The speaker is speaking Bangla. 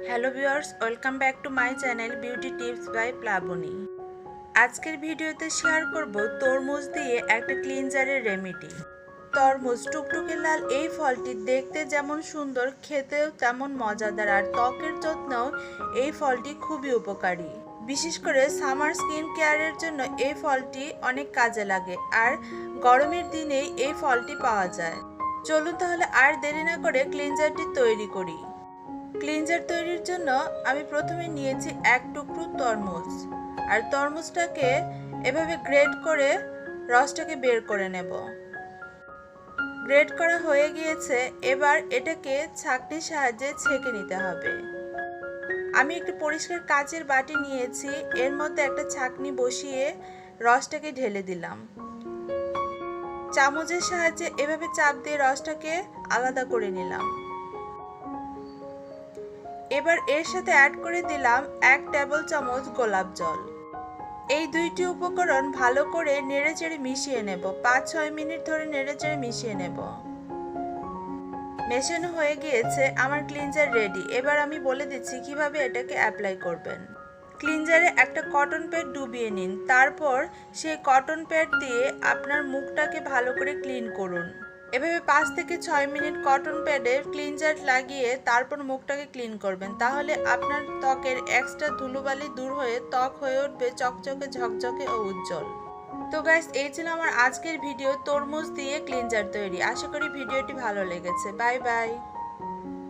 Hello viewers, welcome back to my channel beauty tips by Plabani. আজকের ভিডিওতে শেয়ার করব তরমুজ দিয়ে একটা ক্লিনজারের রেমেডি। তরমুজ টুকটুকে লাল এই ফলটি দেখতে যেমন সুন্দর, খেতেও তেমন মজাদার, আর ত্বকের যত্নেও এই ফলটি খুবই উপকারী। বিশেষ করে সামার স্কিন কেয়ারের জন্য এই ফলটি অনেক কাজে লাগে, আর গরমের দিনেই এই ফলটি পাওয়া যায়। চলুন তাহলে আর দেরি না করে ক্লিনজারটি তৈরি করি। ক্লিনজার তৈরির জন্য আমি প্রথমে নিয়েছি এক টুকরো তরমুজ, আর তরমুজটাকে এভাবে গ্রেট করে রসটাকে বের করে নেব। গ্রেট করা হয়ে গিয়েছে, এবার এটাকে ছাঁকনির সাহায্যে ছেঁকে নিতে হবে। আমি একটু পরিষ্কার কাচের বাটি নিয়েছি, এর মধ্যে একটা ছাঁকনি বসিয়ে রসটাকে ঢেলে দিলাম। চামচের সাহায্যে এভাবে চাপ দিয়ে রসটাকে আলাদা করে নিলাম। এবার এর সাথে অ্যাড করে দিলাম 1 টেবিল চামচ গোলাপ জল। এই দুইটি উপকরণ ভালো করে নেড়েচেড়ে মিশিয়ে নেব। 5-6 মিনিট ধরে নেড়েচেড়ে মিশিয়ে নেব। মেশানো হয়ে গিয়েছে, আমার ক্লিনজার রেডি। এবার আমি বলে দিচ্ছি কিভাবে এটাকে অ্যাপ্লাই করবেন। ক্লিনজারে একটা কটন প্যাড ডুবিয়ে নিন, তারপর সেই কটন প্যাড দিয়ে আপনার মুখটাকে ভালো করে ক্লিন করুন। এভাবে 5 থেকে 6 মিনিট কটন প্যাডে ক্লিনজার লাগিয়ে তারপর মুখটাকে ক্লিন করবেন। তাহলে আপনার ত্বকের এক্সট্রা ধুলোবালি দূর হয়ে ত্বক হয়ে উঠবে চকচকে, ঝকঝকে ও উজ্জ্বল। তো গাইস, এই ছিল আমার আজকের ভিডিও তরমুজ দিয়ে ক্লিনজার তৈরি। আশা করি ভিডিওটি ভালো লেগেছে। Bye bye.